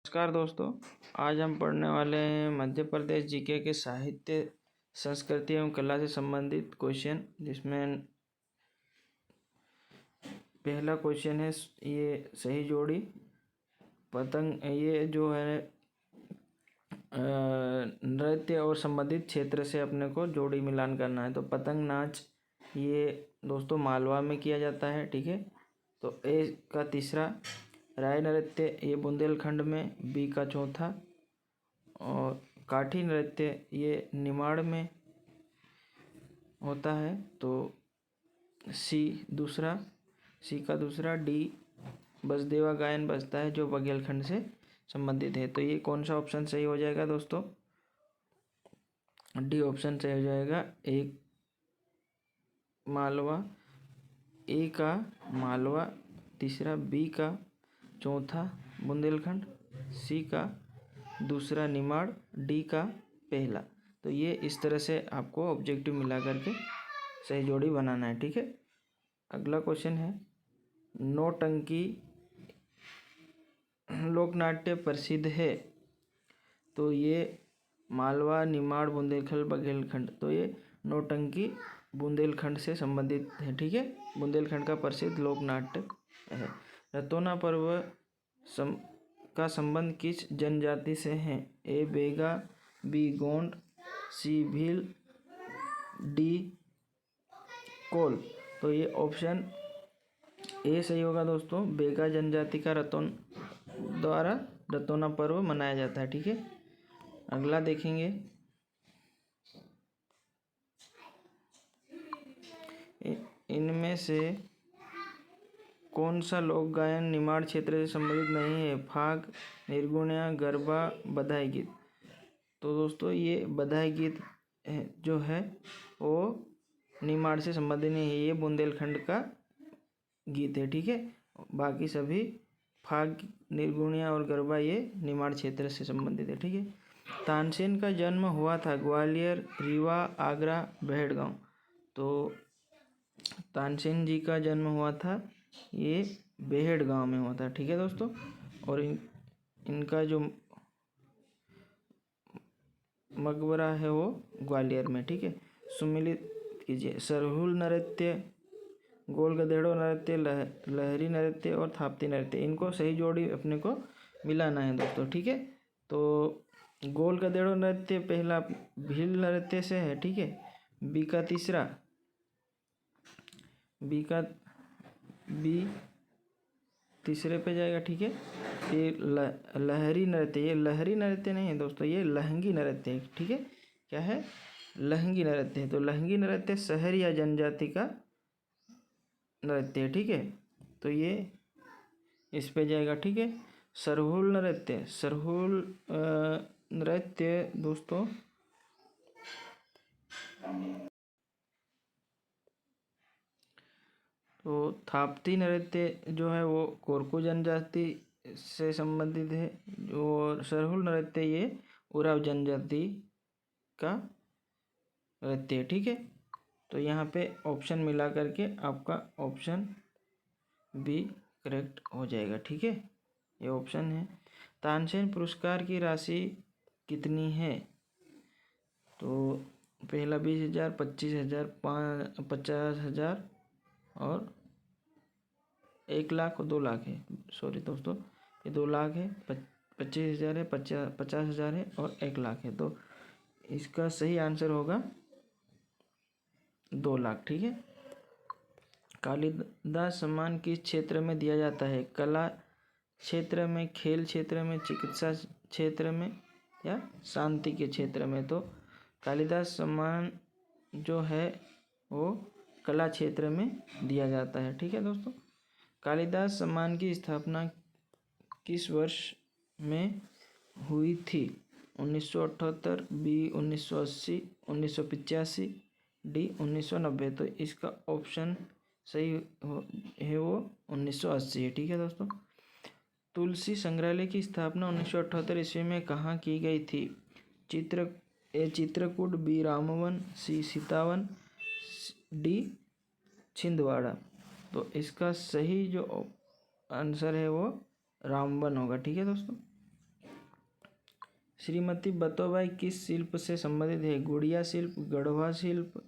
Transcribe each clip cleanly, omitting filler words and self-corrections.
नमस्कार दोस्तों, आज हम पढ़ने वाले हैं मध्य प्रदेश जीके के साहित्य, संस्कृति एवं कला से संबंधित क्वेश्चन, जिसमें पहला क्वेश्चन है ये सही जोड़ी पतंग। ये जो है नृत्य और संबंधित क्षेत्र से अपने को जोड़ी मिलान करना है। तो पतंग नाच ये दोस्तों मालवा में किया जाता है, ठीक है। तो ए का तीसरा, राय नृत्य ये बुंदेलखंड में, बी का चौथा, और काठी नृत्य ये निमाड़ में होता है, तो सी का दूसरा, डी बसदेवा गायन बजता है जो बघेलखंड से संबंधित है। तो ये कौन सा ऑप्शन सही हो जाएगा दोस्तों? डी ऑप्शन सही हो जाएगा। एक मालवा, ए का मालवा, तीसरा बी का चौथा बुंदेलखंड, सी का दूसरा निमाड़, डी का पहला। तो ये इस तरह से आपको ऑब्जेक्टिव मिला करके सही जोड़ी बनाना है, ठीक है। अगला क्वेश्चन है, नौटंकी लोकनाट्य प्रसिद्ध है। तो ये मालवा, निमाड़, बुंदेलखंड, बघेलखंड। तो ये नौटंकी बुंदेलखंड से संबंधित है, ठीक है। बुंदेलखंड का प्रसिद्ध लोकनाट्य है। रतौना पर्व का संबंध किस जनजाति से है? ए बेगा, बी गोंड, सी भील, डी कोल। तो ये ऑप्शन ए सही होगा दोस्तों। बेगा जनजाति का द्वारा रतौना पर्व मनाया जाता है, ठीक है। अगला देखेंगे, इनमें से कौन सा लोक गायन निमाड़ क्षेत्र से संबंधित नहीं है? फाग, निर्गुणिया, गरबा, बधाई गीत। तो दोस्तों ये बधाई गीत जो है वो निमाड़ से संबंधित नहीं है, ये बुंदेलखंड का गीत है, ठीक है। बाकी सभी फाग, निर्गुणिया और गरबा ये निमाड़ क्षेत्र से संबंधित है, ठीक है। तानसेन का जन्म हुआ था ग्वालियर, रीवा, आगरा, बेहड़गांव। तो तानसेन जी का जन्म हुआ था ये बेहड़गांव में हुआ था, ठीक है दोस्तों। और इनका जो मकबरा है वो ग्वालियर में, ठीक है। सुमिलित कीजिए, सरहुल नृत्य, गोल गधेड़ो नृत्य, लहरी नृत्य और थाप्ती नृत्य। इनको सही जोड़ी अपने को मिलाना है दोस्तों, ठीक है। तो गोल गधेड़ो नृत्य पहला भील नृत्य से है, ठीक है। बी का तीसरा, बी तीसरे पे जाएगा, ठीक है। ये लहरी नृत्य, ये लहरी नृत्य नहीं है दोस्तों, ये लहंगी नृत्य है, ठीक है। क्या है? लहंगी नृत्य है। तो लहंगी नृत्य शहर या जनजाति का नृत्य है, ठीक है। तो ये इस पे जाएगा, ठीक है। सरहुल नृत्य, नृत्य दोस्तों तो थाप्ती नृत्य जो है वो कोरकू जनजाति से संबंधित है। जो सरहुल नृत्य ये उराव जनजाति का नृत्य है, ठीक है। तो यहाँ पे ऑप्शन मिला करके आपका ऑप्शन बी करेक्ट हो जाएगा, ठीक है। ये ऑप्शन है। तानसेन पुरस्कार की राशि कितनी है? तो पहला 20,000, 25,000, 50,000 और 1 लाख और 2 लाख है। सॉरी दोस्तों, ये 2 लाख है, 25,000 है, 50,000 है और 1 लाख है। तो इसका सही आंसर होगा 2 लाख, ठीक है। कालिदास सम्मान किस क्षेत्र में दिया जाता है? कला क्षेत्र में, खेल क्षेत्र में, चिकित्सा क्षेत्र में या शांति के क्षेत्र में? तो कालिदास सम्मान जो है वो कला क्षेत्र में दिया जाता है, ठीक है दोस्तों। कालिदास सम्मान की स्थापना किस वर्ष में हुई थी? 1978, बी 1980, 1985, डी 1990। तो इसका ऑप्शन सही है वो 1980 है, ठीक है दोस्तों। तुलसी संग्रहालय की स्थापना 1978 ईस्वी में कहाँ की गई थी? चित्रकूट, बी रामवन, सी सीतावन, डी छिंदवाड़ा। तो इसका सही जो आंसर है वो रामवन होगा, ठीक है दोस्तों। श्रीमती बतौबाई किस शिल्प से संबंधित है? गुड़िया शिल्प, गढ़वा शिल्प,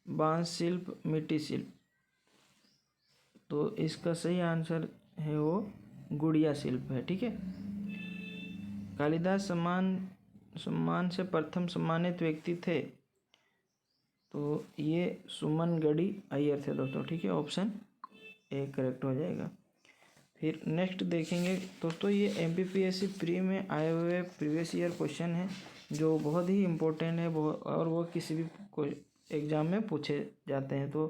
बांस शिल्प, मिट्टी शिल्प। तो इसका सही आंसर है वो गुड़िया शिल्प है। ठीक है। कालिदास सम्मान से प्रथम सम्मानित व्यक्ति थे, तो ये सुमनगढ़ी अय्यर थे दोस्तों। ठीक है, ऑप्शन ए करेक्ट हो जाएगा। फिर नेक्स्ट देखेंगे दोस्तों, ये MPPSC प्री में आए हुए प्रीवियस ईयर क्वेश्चन है जो बहुत ही इम्पोर्टेंट है और वो किसी भी एग्जाम में पूछे जाते हैं। तो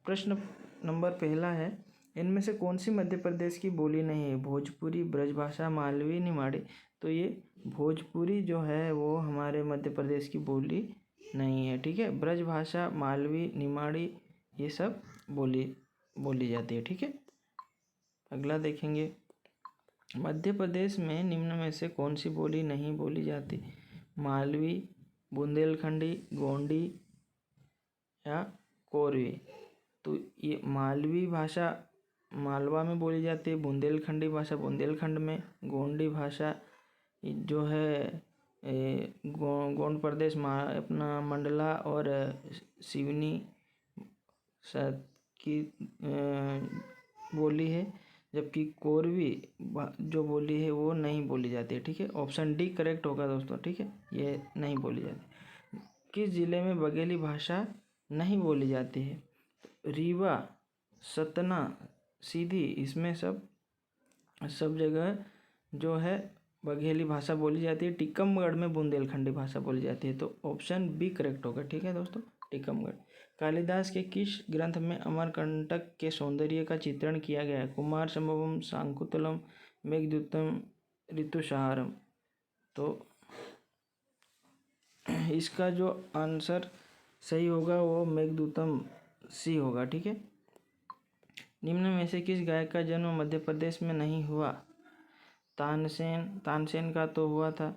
प्रश्न नंबर पहला है, इनमें से कौन सी मध्य प्रदेश की बोली नहीं है? भोजपुरी, ब्रजभाषा, मालवी, निमाड़ी। तो ये भोजपुरी जो है वो हमारे मध्य प्रदेश की बोली नहीं है। ठीक है, ब्रजभाषा, मालवी, निमाड़ी ये सब बोली जाती है। ठीक है। अगला देखेंगे, मध्य प्रदेश में निम्न में से कौन सी बोली नहीं बोली जाती? मालवी, बुंदेलखंडी, गोंडी या कोरवी। तो ये मालवी भाषा मालवा में बोली जाती है, बुंदेलखंडी भाषा बुंदेलखंड में, गोंडी भाषा जो है गोंड प्रदेश अपना मंडला और सिवनी की बोली है, जबकि कोरवी जो बोली है वो नहीं बोली जाती है। ठीक है, ऑप्शन डी करेक्ट होगा दोस्तों। ठीक है, ये नहीं बोली जाती। किस जिले में बघेली भाषा नहीं बोली जाती है? रीवा, सतना, सीधी, इसमें सब जगह जो है बघेली भाषा बोली जाती है। टीकमगढ़ में बुंदेलखंडी भाषा बोली जाती है। तो ऑप्शन बी करेक्ट होगा। ठीक है दोस्तों, टीकमगढ़। कालिदास के किस ग्रंथ में अमरकंटक के सौंदर्य का चित्रण किया गया है? कुमार संभवम, शाकुंतलम, मेघदूतम, ऋतुसंहारम। तो इसका जो आंसर सही होगा वो मेघदूतम सी होगा। ठीक है। निम्न में से किस गायक का जन्म मध्य प्रदेश में नहीं हुआ? तानसेन का तो हुआ था।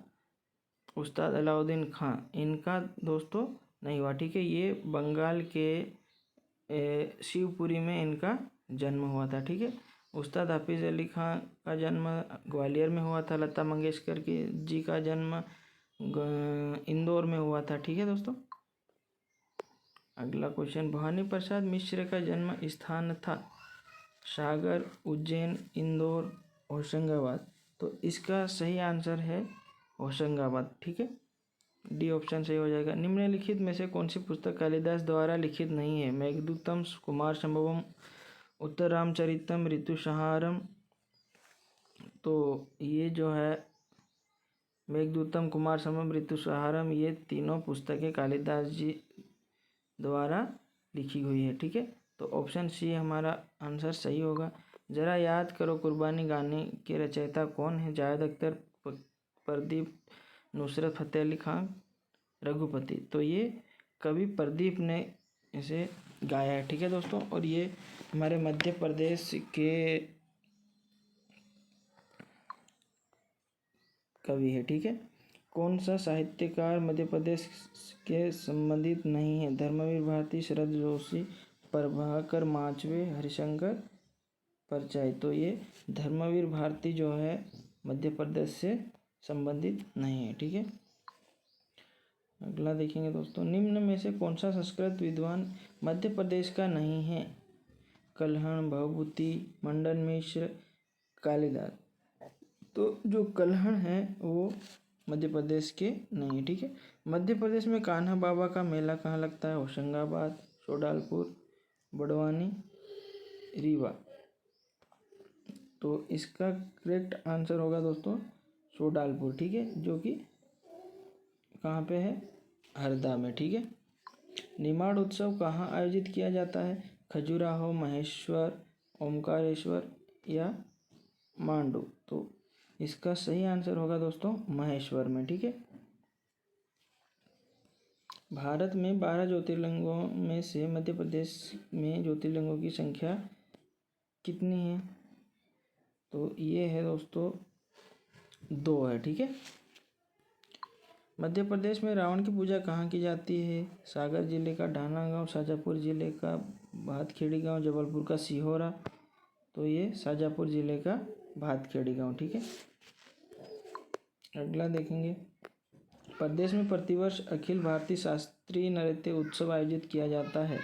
उस्ताद अलाउद्दीन खां, इनका दोस्तों नहीं हुआ। ठीक है, ये बंगाल के शिवपुरी में इनका जन्म हुआ था। ठीक है। उस्ताद हाफिज़ अली खां का जन्म ग्वालियर में हुआ था। लता मंगेशकर जी का जन्म इंदौर में हुआ था। ठीक है दोस्तों। अगला क्वेश्चन, भवानी प्रसाद मिश्र का जन्म स्थान था? सागर, उज्जैन, इंदौर, होशंगाबाद। तो इसका सही आंसर है होशंगाबाद। ठीक है, डी ऑप्शन सही हो जाएगा। निम्नलिखित में से कौन सी पुस्तक कालिदास द्वारा लिखित नहीं है? मेघदूतम, कुमार संभवम, उत्तर रामचरितम, ऋतुसंहारम। तो ये जो है मेघदूतम, कुमार संभवम, ऋतुसंहारम, ये तीनों पुस्तकें कालिदास जी द्वारा लिखी हुई है। ठीक है, तो ऑप्शन सी हमारा आंसर सही होगा। जरा याद करो कुर्बानी गाने के रचयिता कौन है? जावेद अख्तर, प्रदीप, नुसरत फतेह अली खान, रघुपति। तो ये कवि प्रदीप ने इसे गाया है। ठीक है दोस्तों, और ये हमारे मध्य प्रदेश के कवि है। ठीक है। कौन सा साहित्यकार मध्य प्रदेश के संबंधित नहीं है? धर्मवीर भारती, शरद जोशी, प्रभाकर माचवे, हरिशंकर परचाई। तो ये धर्मवीर भारती जो है मध्य प्रदेश से संबंधित नहीं है। ठीक है। अगला देखेंगे दोस्तों, निम्न में से कौन सा संस्कृत विद्वान मध्य प्रदेश का नहीं है? कल्हण, भवभूति, मंडन मिश्र, कालिदास। तो जो कल्हण है वो मध्य प्रदेश के नहीं है। ठीक है। मध्य प्रदेश में कान्हा बाबा का मेला कहाँ लगता है? होशंगाबाद, सोडालपुर, बड़वानी, रीवा। तो इसका करेक्ट आंसर होगा दोस्तों सोडालपुर। ठीक है, जो कि कहाँ पे है? हरदा में। ठीक है। निमाड़ उत्सव कहाँ आयोजित किया जाता है? खजुराहो, महेश्वर, ओमकारेश्वर या मांडू। तो इसका सही आंसर होगा दोस्तों महेश्वर में। ठीक है। भारत में 12 ज्योतिर्लिंगों में से मध्य प्रदेश में ज्योतिर्लिंगों की संख्या कितनी है? तो ये है दोस्तों 2 है। ठीक है। मध्य प्रदेश में रावण की पूजा कहाँ की जाती है? सागर जिले का ढाना गांव, शाजापुर जिले का भातखेड़ी गांव, जबलपुर का सिहोरा तो ये शाजापुर ज़िले का भातखेड़ी गांव। ठीक है, अगला देखेंगे। प्रदेश में प्रतिवर्ष अखिल भारतीय शास्त्रीय नृत्य उत्सव आयोजित किया जाता है।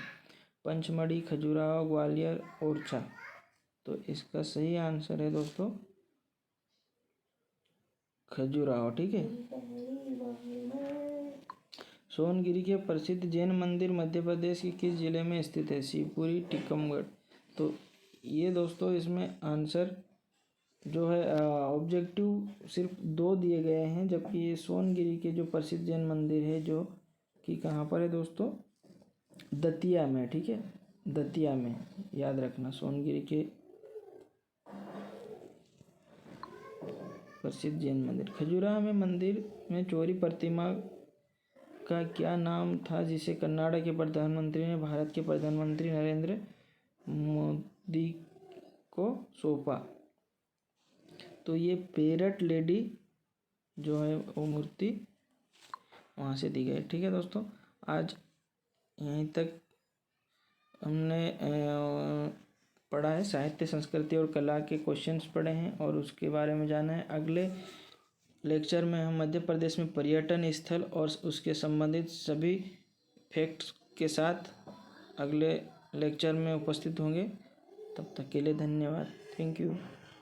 पंचमढ़ी, खजुराहो, ग्वालियर, ओरछा। तो इसका सही आंसर है दोस्तों खजुराहो। ठीक है, सोनगिरी के प्रसिद्ध जैन मंदिर मध्य प्रदेश के किस जिले में स्थित है? शिवपुरी, टीकमगढ़। तो ये दोस्तों इसमें आंसर जो है ऑब्जेक्टिव सिर्फ 2 दिए गए हैं, जबकि ये सोनगिरी के जो प्रसिद्ध जैन मंदिर है जो कि कहाँ पर है दोस्तों? दतिया में। ठीक है, दतिया में, याद रखना। सोनगिरी के प्रसिद्ध जैन मंदिर। खजुराहो में मंदिर में चोरी प्रतिमा का क्या नाम था जिसे कर्नाटक के प्रधानमंत्री ने भारत के प्रधानमंत्री नरेंद्र मोदी को सौंपा? तो ये पेरट लेडी जो है वो मूर्ति वहाँ से दी गई। ठीक है दोस्तों, आज यहीं तक हमने पढ़ा है, साहित्य, संस्कृति और कला के क्वेश्चंस पढ़े हैं और उसके बारे में जाना है। अगले लेक्चर में हम मध्य प्रदेश में पर्यटन स्थल और उसके संबंधित सभी फैक्ट्स के साथ अगले लेक्चर में उपस्थित होंगे। तब तक के लिए धन्यवाद। Thank you.